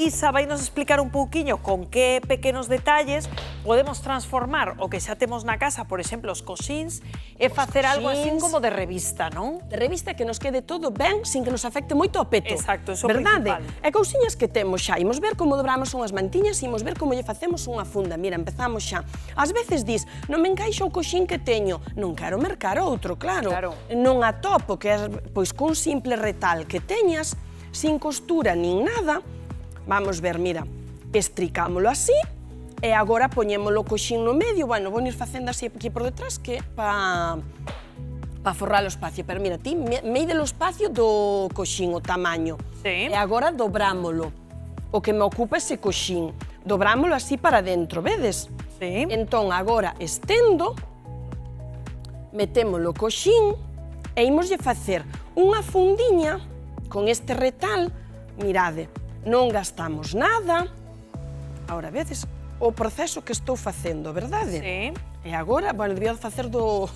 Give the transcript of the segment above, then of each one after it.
Isa vai nos explicar un pouquiño con que pequenos detalles podemos transformar o que xa temos na casa, por exemplo, os coxíns, e facer algo así como de revista, non? De revista que nos quede todo ben, sin que nos afecte moito ao peto. Exacto, eso verdade? principal. E cousiñas que temos xa, imos ver como dobramos unhas mantiñas, imos ver como lle facemos unha funda. Mira, empezamos xa. Ás veces dis, non me encaixa o coxín que teño, non quero mercar outro, claro. Non atopo, que é, pois, cun simple retal que teñas, sin costura nin nada, vamos ver, mira, estricámolo así, e agora poñémolo o coxín no medio, bueno, vou ir facendo así aquí por detrás, que pa forrar o espacio, pero mira, ti meide o espacio do coxín, o tamaño, e agora dobrámolo, o que me ocupa ese coxín, dobrámolo así para dentro, vedes? Entón, agora estendo, metémolo o coxín, e imoslle facer unha fundiña con este retal, mirade, non gastamos nada. Ahora, vedes o proceso que estou facendo, verdade? E agora, bueno, debía facer do...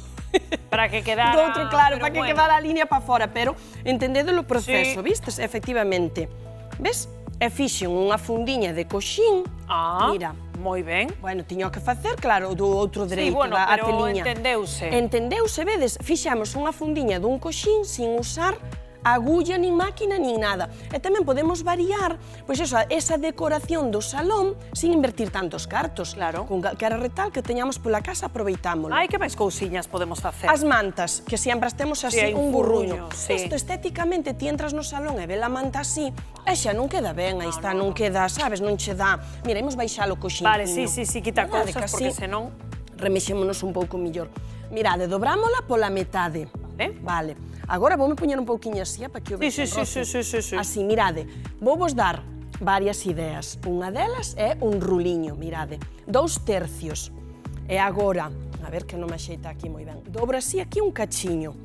Para que quedara... Do outro, claro, para que quedara a línea para fora, pero entendedo o proceso, vistes? Efectivamente. Ves? E fixen unha fundiña de coxín. Mira. Moi ben. Bueno, tiño que facer, claro, do outro dereito, bueno, a pero teliña. entendeuse. Entendeuse, vedes? Fixemos unha fundiña dun coxín sin usar agulla, nin máquina, nin nada. E tamén podemos variar, pois eso, esa decoración do salón sin invertir tantos cartos. Claro. Con calquera retal que teñamos pola casa, aproveitámolo. Ai, que máis cousiñas podemos facer? As mantas, que sempre as temos así, un burruño. Sí. Isto, estéticamente, ti entras no salón e ve a manta así, e xa non queda ben, aí está, non queda, sabes, non che dá. Mira, imos baixalo o coxinho. Vale, sí, quita cousas, porque senón... Remexémonos un pouco millor. Mirade, dobrámola pola metade. Vale. Agora voume poñer un pouquiño así, para que o vexen Sí. Así, mirade, vou vos dar varias ideas. Unha delas é un ruliño, mirade, 2 tercios. E agora, a ver que non me axeita aquí moi ben, dobro así aquí un cachiño.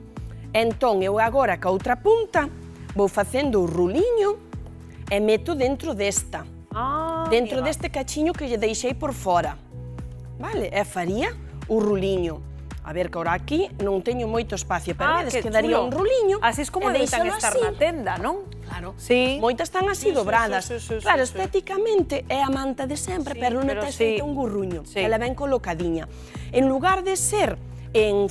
Entón, eu agora, ca outra punta, vou facendo o ruliño e meto dentro desta. Dentro deste cachiño que lle deixei por fora. Vale? E faría o ruliño. A ver, que ahora aquí non teño moito espacio, pero vedes, quedaría un ruliño. Así es como deberían estar na tenda, non? Claro. Sí. Moitas están así dobradas. Claro, estéticamente é a manta de sempre, pero non tes feito un gurruño. Ela ben colocadiña. En lugar de ser en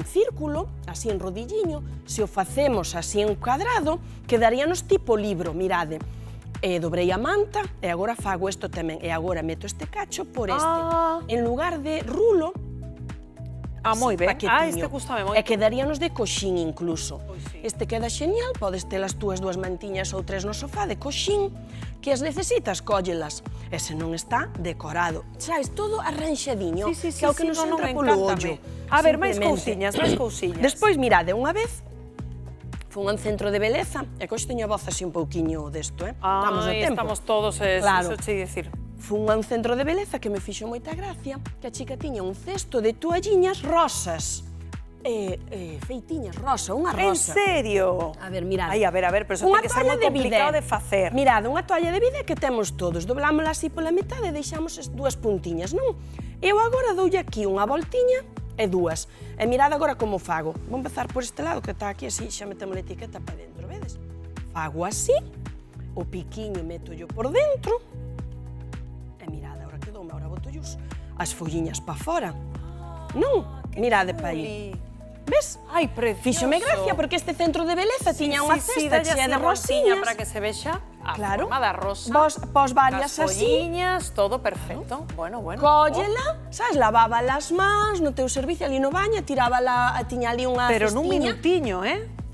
círculo, así en rodilliño, se o facemos así en cuadrado, quedaríanos tipo libro, mirade. Dobrei a manta e agora fago isto tamén. E agora meto este cacho por este. En lugar de rulo, moi ben. Este gustame moito. E quedaríanos de coxín incluso. Este queda xenial, podes ter as túas 2 mantiñas ou 3 no sofá de coxín, que as necesitas, cóllelas. E se non está, decorado. Sabes, todo arranxadiño, que é o que nos entra polo ollo. A ver, máis cousiñas, Despois, mirade, unha vez, fun a un centro de beleza, e que hoxe teño a voz así un pouquiño desto, Estamos no tempo. Estamos todos, eso che dicir. Fun a un centro de beleza que me fixo moita gracia, que a chica tiña un cesto de toalliñas rosas. Feitiñas, rosa, unha rosa. En serio? A ver, mirad. Ai, a ver, pero eso ten que ser moi complicado de facer. Mirad, unha toalla de bidé que temos todos. Doblámola así pola metade e deixamos as 2 puntiñas, non? Eu agora doulle aquí unha voltiña e 2. E mirad agora como fago. Vou empezar por este lado, que está aquí así, xa metemos a etiqueta para dentro, vedes? Fago así, o piquiño meto-llo por dentro, e mirad, agora quedoume, agora boto as folliñas para fora. Non? Mirade para aí. Ves? Ai, precioso. Fíxome gracia, porque este centro de beleza tiña unha cesta chea de rosiñas. Para que se vexa a claro, forma da rosa. Pos varias así. Folliñas, todo perfecto. Bueno. Cóllela, sabes, lavaba las mans no teu servicio ali no baño, tirábala, tiña ali unha pero cestiña. nun minutiño,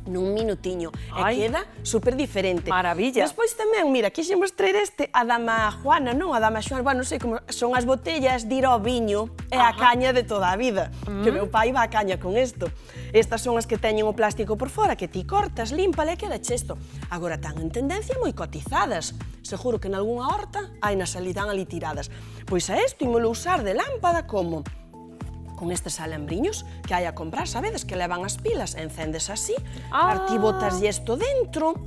Nun minutiño. E queda super diferente. Maravilla. Despois tamén, mira, quixemos traer a dama Juana, non? A dama Xoana, bueno, non sei como son as botellas de ir ao viño e a caña de toda a vida. Que meu pai va a caña con isto. Estas son as que teñen o plástico por fora, que ti cortas, límpala e queda chesto. Agora están en tendencia moi cotizadas. Seguro que en algunha horta hai na salidán ali tiradas. Pois a isto ímolo usar de lámpada como con estes alambriños que hai a comprar, sabedes, que levan as pilas, encendes así, ti botas isto dentro,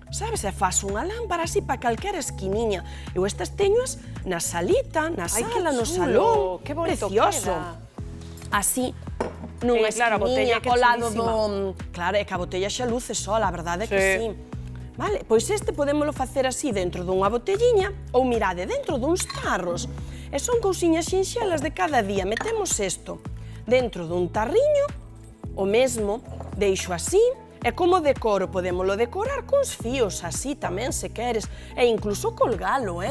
sabes, e faz unha lámpara así para calquera esquiniña. Eu estas teñoas na salita, na sala, no salón, precioso. Así, nunha esquiniña, ao lado do... Claro, é que a botella xa luce sola, a verdade é que sí. Vale? Pois este podémolo facer así dentro dunha botelliña ou, mirade, dentro duns tarros. E son cousiñas sinxelas de cada día. Metemos isto dentro dun tarriño, o mesmo, deixo así, e como decoro, podémolo decorar cuns fíos, así tamén, se queres, e incluso colgalo,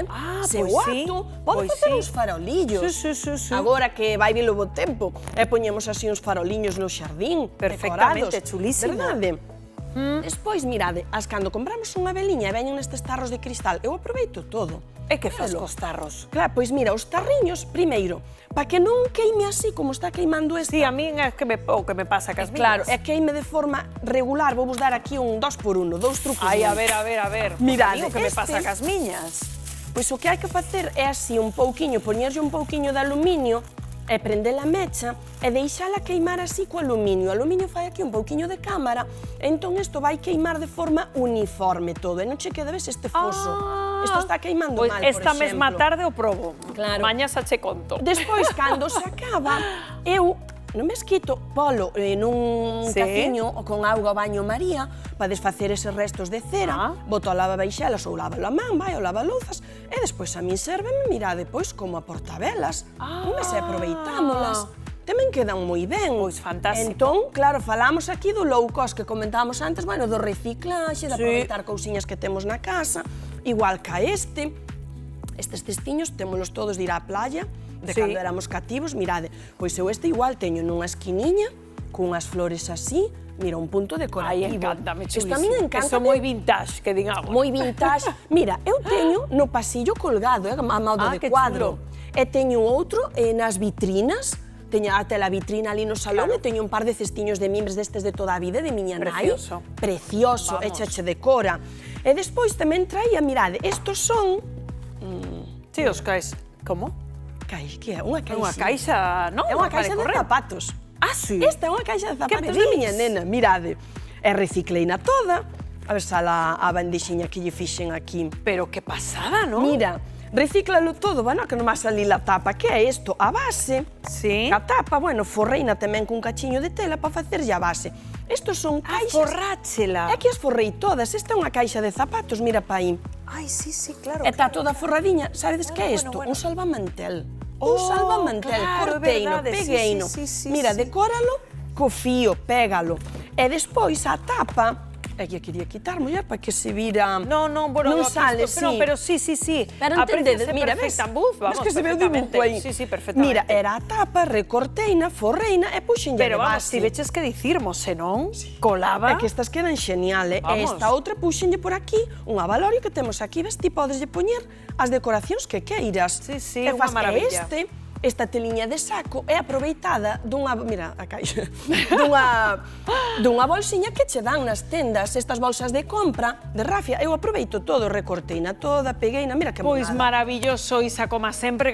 Se o ato, pode facer uns farolillos. Sí. Agora que vai vir o bo tempo, e poñemos así uns faroliños no xardín, Perfectamente, decorados. chulísimo. Verdade? Despois, mirade, as cando compramos unha veliña e veñen nestes tarros de cristal, eu aproveito todo. E que faz Velo. cos tarros? Claro, pois mira, os tarriños, primeiro, para que non queime así como está queimando este. Sí, a mí é o que me pasa cas Claro, miñas. é queime de forma regular, vou vos dar aquí un 2x1, dous trucos. Ai, a máis. ver. Mirade, O que me pasa cas miñas. Pois o que hai que facer é así un pouquiño, poñerlle un pouquiño de aluminio e prender a mecha e deixala queimar así co aluminio. O aluminio fai aquí un pouquiño de cámara, e entón isto vai queimar de forma uniforme todo, e non che queda, ves, este foso. Isto está queimando Pois mal, por esta exemplo. mesma tarde o probo. Claro. Maña xa che conto. Despois, cando se acaba, eu non me esquito polo nun Sí. caciño ou con auga ao baño María para desfacer eses restos de cera, boto a lavabaixelas ou lávalo a man, vai ao lavalouzas, e despois a min sérveme, mirade, pois, como a portavelas. E aproveitámolas. Tamén quedan moi ben. Pois fantástico. Entón, claro, falamos aquí do low cost que comentábamos antes, bueno, do reciclaxe, de Sí. aproveitar cousiñas que temos na casa, igual ca este. Estes cestiños témolos todos de ir á playa, de Sí. cando éramos cativos, mirade, pois eu este igual teño nunha esquiniña, cunhas flores así, mira, un punto decorativo. Ai, encántame, Isto chulísimo. a min encanta. Eso moi vintage, que digamos. Moi vintage. Mira, eu teño no pasillo colgado, a modo de que cuadro. chulo. E teño outro nas vitrinas, teño até a vitrina ali no salón, Claro. e teño un par de cestiños de mimbres destes de toda a vida, de miña nai. Precioso. Precioso, Vamos. e che decora. E despois tamén traía, mirade, estos son... Sí, os cais. Como? Que é? Unha É caixa. unha caixa, non? É unha Para caixa de correr. zapatos. Ah, sí? Esta é unha caixa de Que me zapatos da miña dis? nena, mirade. E recicleina toda. A ver se a bandexiña que lle fixen aquí. Pero que pasada, non? Mira, recíclalo todo, bueno, que non vai salir a tapa. Que é isto? A base. Sí. A tapa, bueno, forreina tamén cun cachiño de tela para facerlle a base. Estos son caixas... Forráchela. É que as forrei todas. Esta é unha caixa de zapatos, mira pa aí. Ai, sí, claro. E está toda forradiña. Sabedes que é isto? Bueno. Un salvamantel. Oh, Un salvamantel, claro, é corteino, verdade, pegueino. sí, Mira, sí. decóralo co fío, pégalo. E despois a tapa, é que a quería quitar, muller, para que se vira... No, bueno, non aquí sale, esto, sí. pero sí. Pero entendedes, mira, ves? Vamos, Ves que se ve o dibujo aí. Sí, perfectamente. Mira, era a tapa, recorteina, forreina e puxenlle Pero de vamos, base. si veches que dicirmos, senón, colaba. É que estas quedan xenial, Vamos. E esta outra puxenlle por aquí un avalorio que temos aquí, ves, ti podeslle poñer as decoracións que queiras. Sí, E unha fas- maravilla. E esta teliña de saco é aproveitada dunha, mira, a caixa, dunha bolsiña que che dan nas tendas, estas bolsas de compra, de rafia, eu aproveito todo, recorteina toda, pegueina, mira que Pois monada. maravilloso, Isa, como sempre,